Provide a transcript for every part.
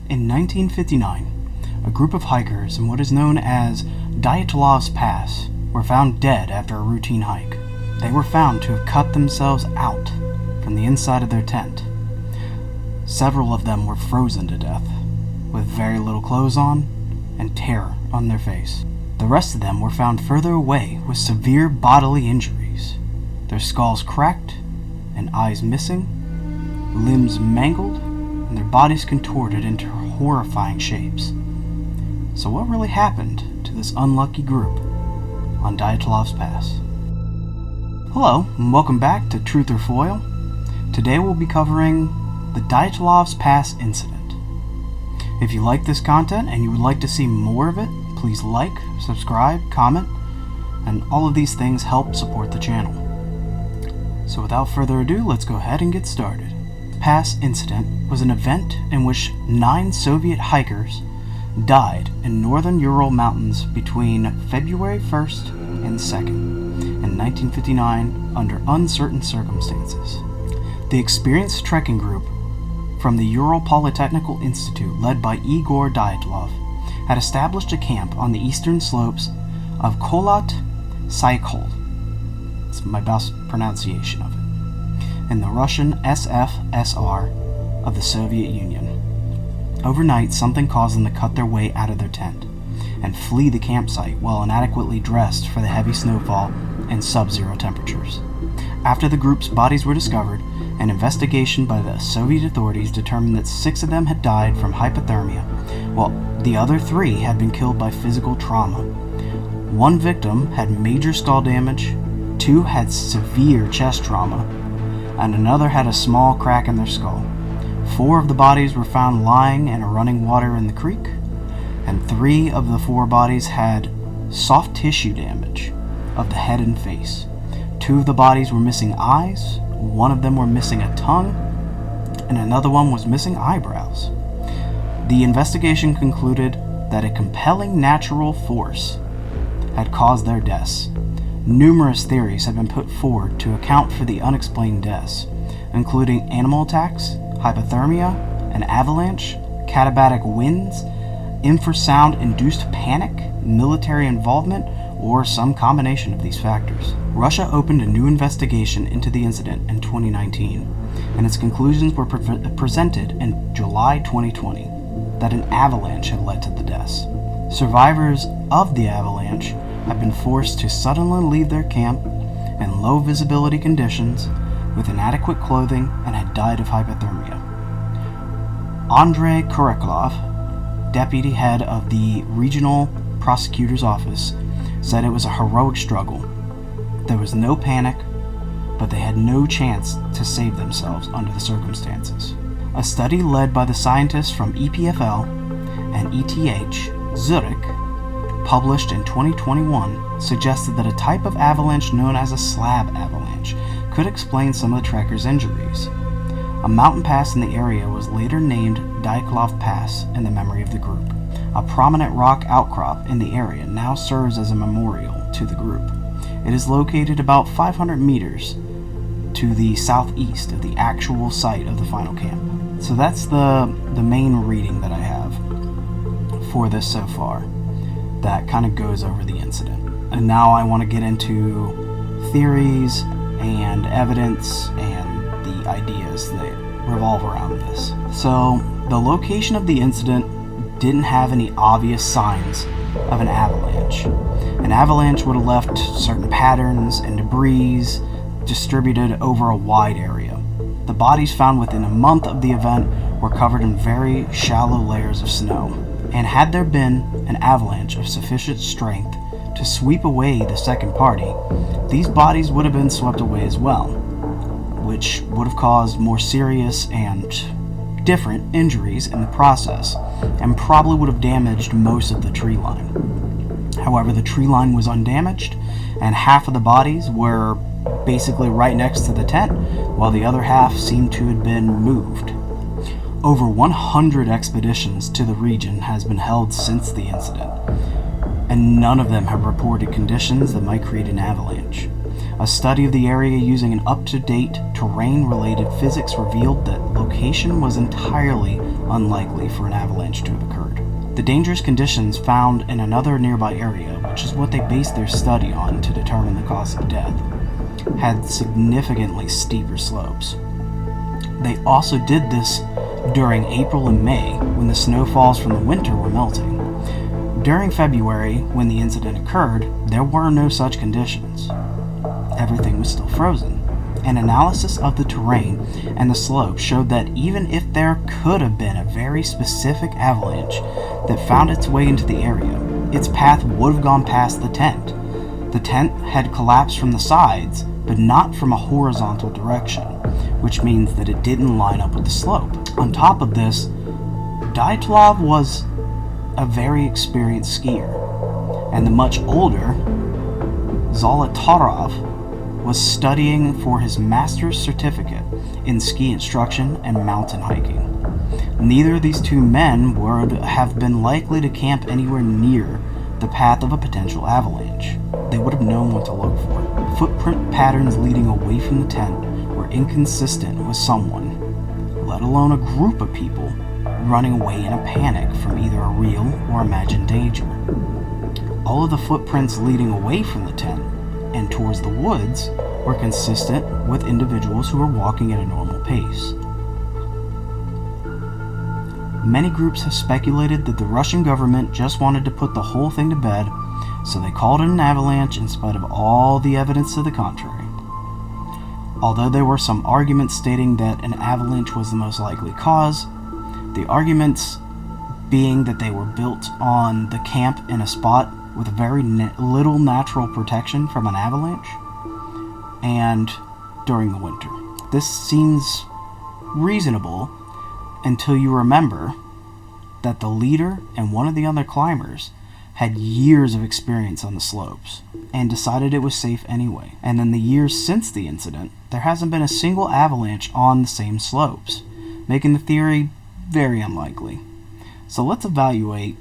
In 1959, a group of hikers in what is known as Dyatlov Pass were found dead after a routine hike. They were found to have cut themselves out from the inside of their tent. Several of them were frozen to death, with very little clothes on and terror on their face. The rest of them were found further away with severe bodily injuries, their skulls cracked and eyes missing, limbs mangled, and their bodies contorted into horrifying shapes. So what really happened to this unlucky group on Dyatlov Pass? Hello, and welcome back to Truth or Foil. Today we'll be covering the Dyatlov Pass Incident. If you like this content and you would like to see more of it, please like, subscribe, comment, and all of these things help support the channel. So without further ado, let's go ahead and get started. The Pass Incident was an event in which 9 Soviet hikers died in northern Ural Mountains between February 1st and 2nd in 1959 under uncertain circumstances. The experienced trekking group from the Ural Polytechnical Institute, led by Igor Dyatlov, had established a camp on the eastern slopes of Kholat Syakhl. It's my best pronunciation of it. In the Russian SFSR of the Soviet Union. Overnight, something caused them to cut their way out of their tent and flee the campsite while inadequately dressed for the heavy snowfall and sub-zero temperatures. After the group's bodies were discovered, an investigation by the Soviet authorities determined that 6 of them had died from hypothermia, while the other 3 had been killed by physical trauma. 1 victim had major skull damage, 2 had severe chest trauma, and another had a small crack in their skull. 4 of the bodies were found lying in a running water in the creek, and 3 of the 4 bodies had soft tissue damage of the head and face. 2 of the bodies were missing eyes, 1 of them were missing a tongue, and another one was missing eyebrows. The investigation concluded that a compelling natural force had caused their deaths. Numerous theories have been put forward to account for the unexplained deaths, including animal attacks, hypothermia, an avalanche, Catabatic winds, infrasound-induced panic, military involvement, or some combination of these factors. Russia opened a new investigation into the incident in 2019, and its conclusions were presented in July 2020 that an avalanche had led to the deaths. Survivors of the avalanche have been forced to suddenly leave their camp in low visibility conditions with inadequate clothing and had died of hypothermia. Andrei Kuryakov, deputy head of the regional prosecutor's office, said it was a heroic struggle. There was no panic, but they had no chance to save themselves under the circumstances. A study led by the scientists from EPFL and ETH Zurich, published in 2021, suggested that a type of avalanche known as a slab avalanche could explain some of the trekkers' injuries. A mountain pass in the area was later named Dyatlov Pass in the memory of the group. A prominent rock outcrop in the area now serves as a memorial to the group. It is located about 500 meters to the southeast of the actual site of the final camp. So that's the main reading that I have for this so far that kind of goes over the incident. And now I want to get into theories and evidence and the ideas that revolve around this. So the location of the incident didn't have any obvious signs of an avalanche. An avalanche would have left certain patterns and debris distributed over a wide area. The bodies found within a month of the event were covered in very shallow layers of snow. And had there been an avalanche of sufficient strength to sweep away the second party, these bodies would have been swept away as well, which would have caused more serious and different injuries in the process, and probably would have damaged most of the tree line. However, the tree line was undamaged, and half of the bodies were basically right next to the tent, while the other half seemed to have been moved. Over 100 expeditions to the region has been held since the incident, and none of them have reported conditions that might create an avalanche. A study of the area using an up-to-date terrain-related physics revealed that location was entirely unlikely for an avalanche to have occurred. The dangerous conditions found in another nearby area, which is what they based their study on to determine the cause of death, had significantly steeper slopes. They also did this during April and May, when the snowfalls from the winter were melting. During February, when the incident occurred, there were no such conditions. Everything was still frozen. An analysis of the terrain and the slope showed that even if there could have been a very specific avalanche that found its way into the area, its path would have gone past the tent. The tent had collapsed from the sides, but not from a horizontal direction, which means that it didn't line up with the slope. On top of this, Dyatlov was a very experienced skier, and the much older Zolotarov was studying for his master's certificate in ski instruction and mountain hiking. Neither of these two men would have been likely to camp anywhere near the path of a potential avalanche. They would have known what to look for. Footprint patterns leading away from the tent were inconsistent with someone, let alone a group of people, running away in a panic from either a real or imagined danger. All of the footprints leading away from the tent and towards the woods were consistent with individuals who were walking at a normal pace. Many groups have speculated that the Russian government just wanted to put the whole thing to bed, so they called it an avalanche in spite of all the evidence to the contrary. Although there were some arguments stating that an avalanche was the most likely cause, the arguments being that they were built on the camp in a spot with very little natural protection from an avalanche, and during the winter. This seems reasonable until you remember that the leader and one of the other climbers had years of experience on the slopes and decided it was safe anyway. And in the years since the incident, there hasn't been a single avalanche on the same slopes, making the theory very unlikely. So let's evaluate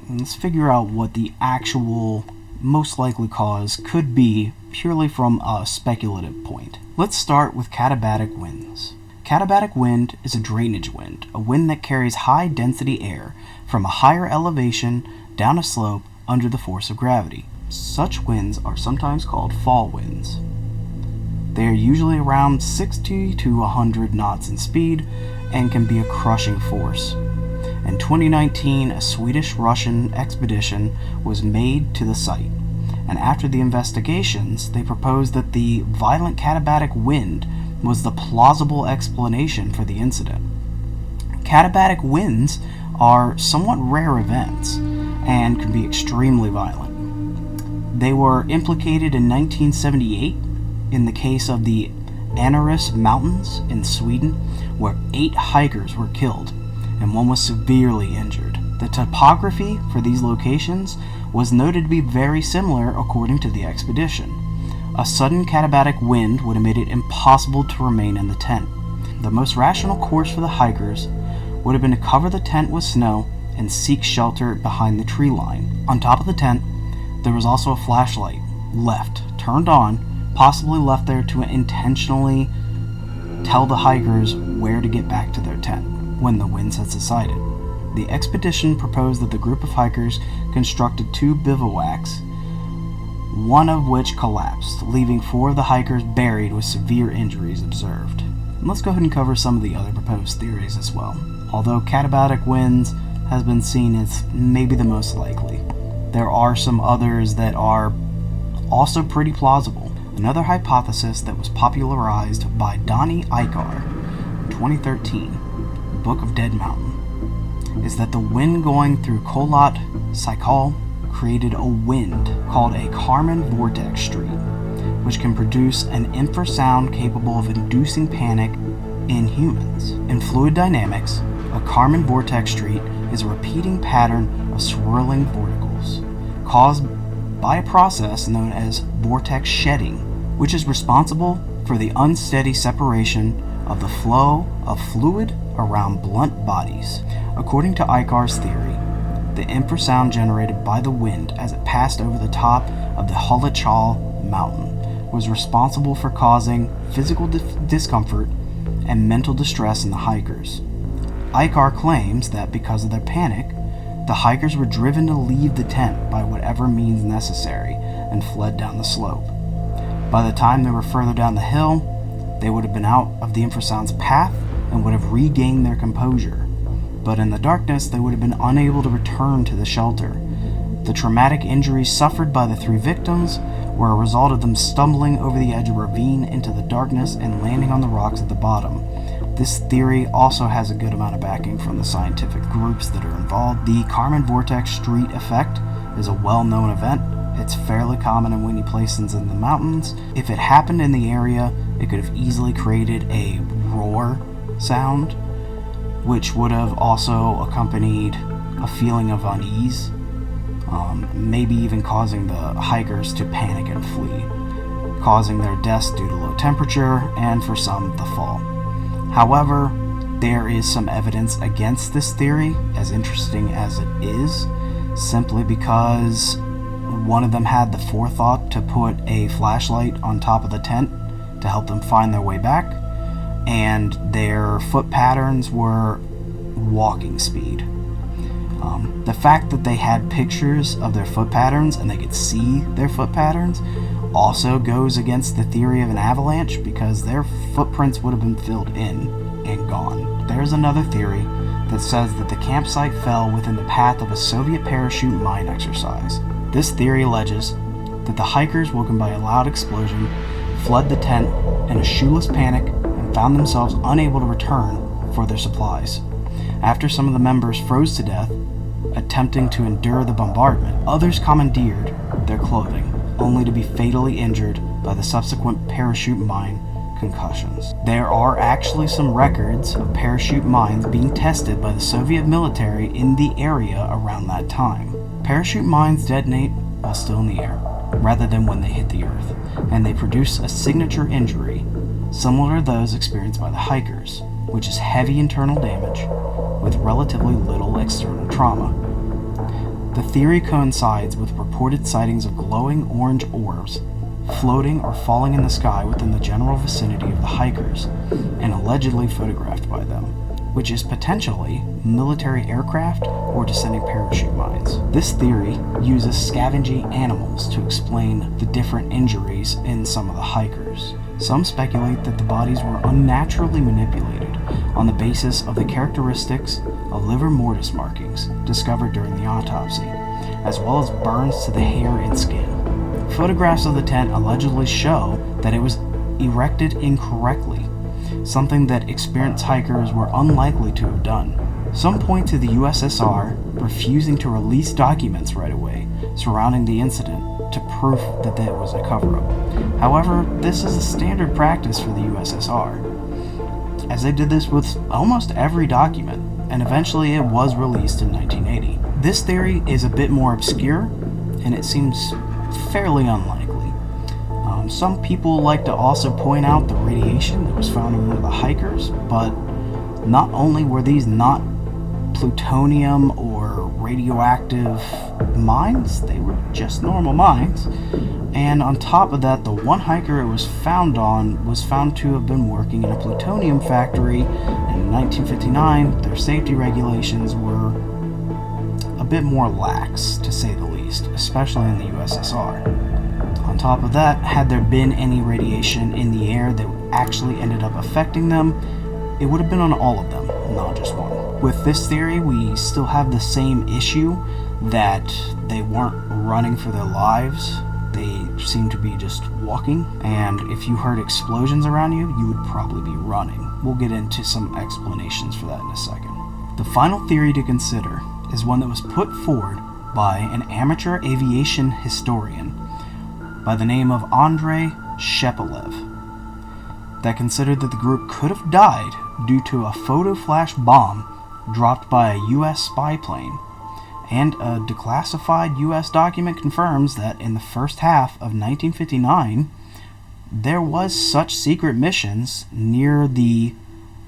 and let's figure out what the actual most likely cause could be purely from a speculative point. Let's start with Catabatic winds. Catabatic wind is a drainage wind, a wind that carries high density air from a higher elevation down a slope under the force of gravity. Such winds are sometimes called fall winds. They are usually around 60 to 100 knots in speed and can be a crushing force. In 2019, a Swedish-Russian expedition was made to the site, and after the investigations, they proposed that the violent Catabatic wind was the plausible explanation for the incident. Catabatic winds are somewhat rare events and can be extremely violent. They were implicated in 1978 in the case of the Anaris Mountains in Sweden, where 8 hikers were killed and one was severely injured. The topography for these locations was noted to be very similar according to the expedition. A sudden Catabatic wind would have made it impossible to remain in the tent. The most rational course for the hikers would have been to cover the tent with snow and seek shelter behind the tree line. On top of the tent, there was also a flashlight, turned on, possibly left there to intentionally tell the hikers where to get back to their tent when the winds had subsided. The expedition proposed that the group of hikers constructed 2 bivouacs, one of which collapsed, leaving 4 of the hikers buried with severe injuries observed. And let's go ahead and cover some of the other proposed theories as well. Although Catabatic winds has been seen as maybe the most likely, there are some others that are also pretty plausible. Another hypothesis that was popularized by Donnie Ikar in 2013, the Book of Dead Mountain, is that the wind going through Kholat Syakhl created a wind called a Kármán vortex street, which can produce an infrasound capable of inducing panic in humans. In fluid dynamics, a Kármán vortex street is a repeating pattern of swirling vorticles caused by a process known as vortex shedding, which is responsible for the unsteady separation of the flow of fluid around blunt bodies. According to Ikar's theory, the infrasound generated by the wind as it passed over the top of the Kholachal mountain was responsible for causing physical discomfort and mental distress in the hikers. Icar claims that because of their panic, the hikers were driven to leave the tent by whatever means necessary and fled down the slope. By the time they were further down the hill, they would have been out of the infrasound's path and would have regained their composure. But in the darkness, they would have been unable to return to the shelter. The traumatic injuries suffered by the 3 victims were a result of them stumbling over the edge of a ravine into the darkness and landing on the rocks at the bottom. This theory also has a good amount of backing from the scientific groups that are involved. The Kármán Vortex Street Effect is a well-known event. It's fairly common in windy places in the mountains. If it happened in the area, it could have easily created a roar sound, which would have also accompanied a feeling of unease, maybe even causing the hikers to panic and flee, causing their deaths due to low temperature and, for some, the fall. However, there is some evidence against this theory, as interesting as it is, simply because one of them had the forethought to put a flashlight on top of the tent to help them find their way back, and their foot patterns were walking speed. The fact that they had pictures of their foot patterns and they could see their foot patterns also goes against the theory of an avalanche, because their footprints would have been filled in and gone. There's another theory that says that the campsite fell within the path of a Soviet parachute mine exercise. This theory alleges that the hikers, woken by a loud explosion, fled the tent in a shoeless panic and found themselves unable to return for their supplies. After some of the members froze to death, attempting to endure the bombardment, others commandeered their clothing, only to be fatally injured by the subsequent parachute mine concussions. There are actually some records of parachute mines being tested by the Soviet military in the area around that time. Parachute mines detonate while still in the air, rather than when they hit the earth, and they produce a signature injury similar to those experienced by the hikers, which is heavy internal damage with relatively little external trauma. The theory coincides with reported sightings of glowing orange orbs floating or falling in the sky within the general vicinity of the hikers, and allegedly photographed by them, which is potentially military aircraft or descending parachute mines. This theory uses scavenging animals to explain the different injuries in some of the hikers. Some speculate that the bodies were unnaturally manipulated on the basis of the characteristics of livor mortis markings discovered during the autopsy, as well as burns to the hair and skin. Photographs of the tent allegedly show that it was erected incorrectly, something that experienced hikers were unlikely to have done. Some point to the USSR refusing to release documents right away surrounding the incident to proof that it was a cover-up. However, this is a standard practice for the USSR, as they did this with almost every document, and eventually it was released in 1980. This theory is a bit more obscure, and it seems fairly unlikely. Some people like to also point out the radiation that was found in one of the hikers, but not only were these not plutonium or radioactive mines, they were just normal mines. And on top of that, the one hiker it was found on was found to have been working in a plutonium factory. In 1959, their safety regulations were a bit more lax, to say the least, especially in the USSR. On top of that, had there been any radiation in the air that actually ended up affecting them, it would have been on all of them, not just one. With this theory, we still have the same issue that they weren't running for their lives. They seemed to be just walking, and if you heard explosions around you, you would probably be running. We'll get into some explanations for that in a second. The final theory to consider is one that was put forward by an amateur aviation historian by the name of Andrei Shepelev, that considered that the group could have died due to a photo flash bomb dropped by a U.S. spy plane, and a declassified U.S. document confirms that in the first half of 1959, there was such secret missions near the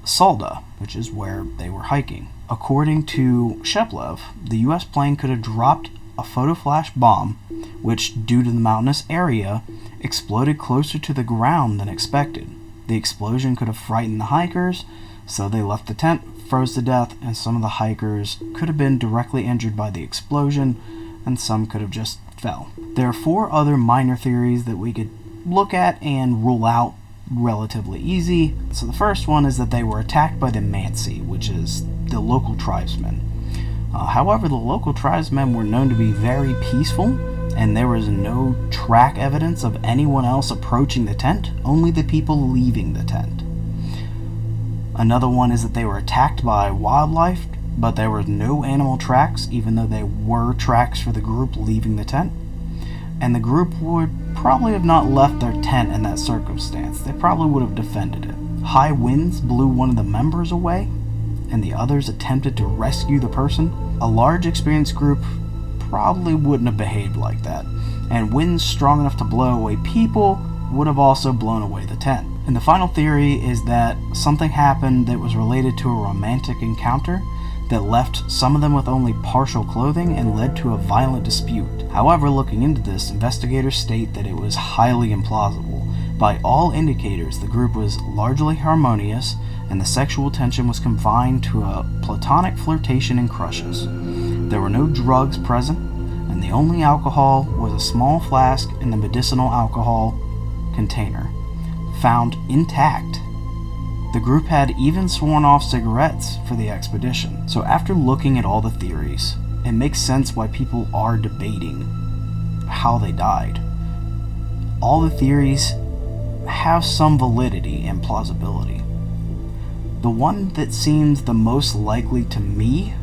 Salda, which is where they were hiking. According to Shepelev, the U.S. plane could have dropped a photo flash bomb, which, due to the mountainous area, exploded closer to the ground than expected. The explosion could have frightened the hikers, so they left the tent, froze to death, and some of the hikers could have been directly injured by the explosion, and some could have just fell. There are 4 other minor theories that we could look at and rule out relatively easy. So the first one is that they were attacked by the Mansi, which is the local tribesmen. However, the local tribesmen were known to be very peaceful, and there was no track evidence of anyone else approaching the tent, only the people leaving the tent. Another one is that they were attacked by wildlife, but there were no animal tracks, even though there were tracks for the group leaving the tent. And the group would probably have not left their tent in that circumstance. They probably would have defended it. High winds blew one of the members away, and the others attempted to rescue the person. A large experienced group probably wouldn't have behaved like that, and winds strong enough to blow away people would have also blown away the tent. And the final theory is that something happened that was related to a romantic encounter that left some of them with only partial clothing and led to a violent dispute. However, looking into this, investigators state that it was highly implausible. By all indicators, the group was largely harmonious, and the sexual tension was confined to a platonic flirtation and crushes. There were no drugs present, and the only alcohol was a small flask in the medicinal alcohol container, found intact. The group had even sworn off cigarettes for the expedition. So after looking at all the theories, it makes sense why people are debating how they died. All the theories have some validity and plausibility. The one that seems the most likely to me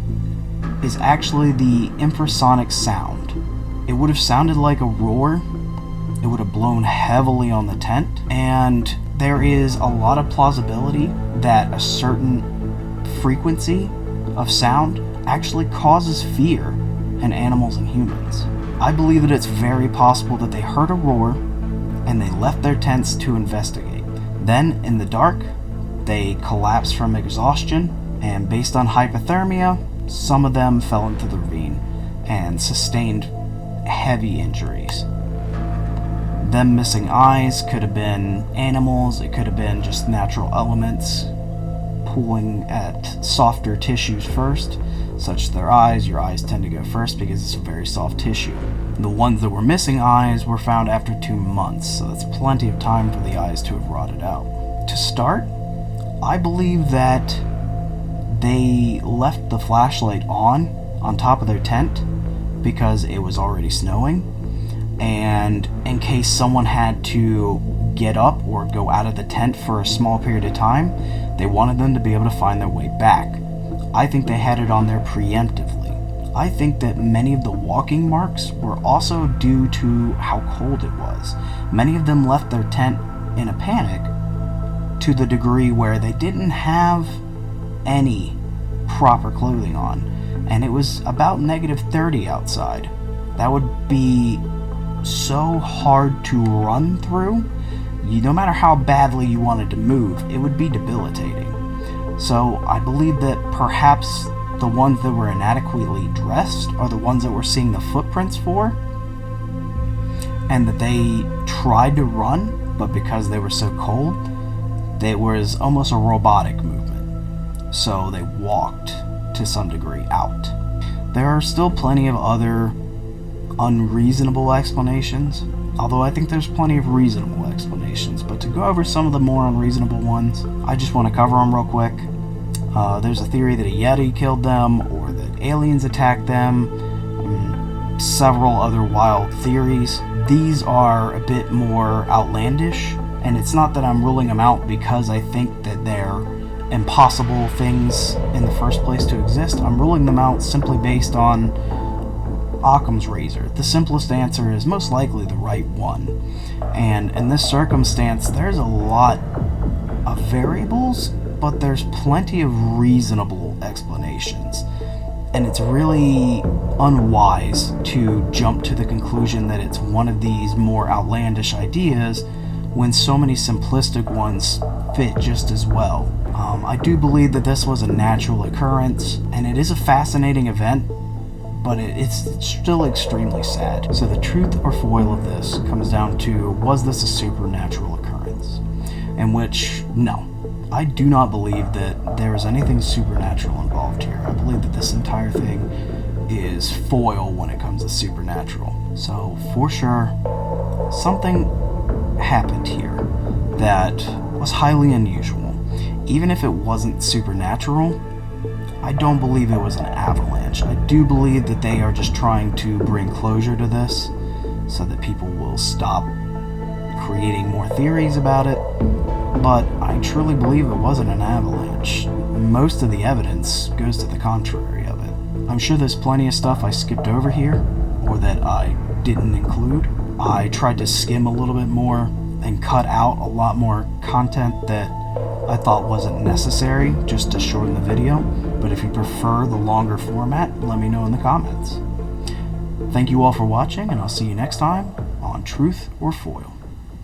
is actually the infrasonic sound. It would have sounded like a roar, it would have blown heavily on the tent, and there is a lot of plausibility that a certain frequency of sound actually causes fear in animals and humans. I believe that it's very possible that they heard a roar and they left their tents to investigate. Then, in the dark, they collapsed from exhaustion, and based on hypothermia, some of them fell into the ravine and sustained heavy injuries. Them missing eyes could have been animals, it could have been just natural elements pulling at softer tissues first, such as their eyes. Your eyes tend to go first because it's a very soft tissue. The ones that were missing eyes were found after 2 months, so that's plenty of time for the eyes to have rotted out. To start, I believe that they left the flashlight on top of their tent because it was already snowing, and in case someone had to get up or go out of the tent for a small period of time, they wanted them to be able to find their way back. I think they had it on there preemptively. I think that many of the walking marks were also due to how cold it was. Many of them left their tent in a panic to the degree where they didn't have any proper clothing on, and it was about -30 outside. That would be so hard to run through. No matter how badly you wanted to move, it would be debilitating. So I believe that perhaps the ones that were inadequately dressed are the ones that we're seeing the footprints for, and that they tried to run, but because they were so cold, it was almost a robotic movement. So they walked to some degree out. There are still plenty of other unreasonable explanations, although I think there's plenty of reasonable explanations. But to go over some of the more unreasonable ones, I just want to cover them real quick. There's a theory that a Yeti killed them, or that aliens attacked them, several other wild theories. These are a bit more outlandish, and it's not that I'm ruling them out because I think that they're impossible things in the first place to exist. I'm ruling them out simply based on Occam's razor. The simplest answer is most likely the right one. And in this circumstance, there's a lot of variables, but there's plenty of reasonable explanations. And it's really unwise to jump to the conclusion that it's one of these more outlandish ideas when so many simplistic ones fit just as well. I do believe that this was a natural occurrence, and it is a fascinating event, but it's still extremely sad. So the truth or foil of this comes down to, was this a supernatural occurrence? In which, no, I do not believe that there is anything supernatural involved here. I believe that this entire thing is foil when it comes to supernatural. So, for sure, something happened here that was highly unusual. Even if it wasn't supernatural, I don't believe it was an avalanche. I do believe that they are just trying to bring closure to this so that people will stop creating more theories about it, but I truly believe it wasn't an avalanche. Most of the evidence goes to the contrary of it. I'm sure there's plenty of stuff I skipped over here, or that I didn't include. I tried to skim a little bit more and cut out a lot more content that I thought wasn't necessary just to shorten the video, but if you prefer the longer format, let me know in the comments. Thank you all for watching, and I'll see you next time on Truth or Foil.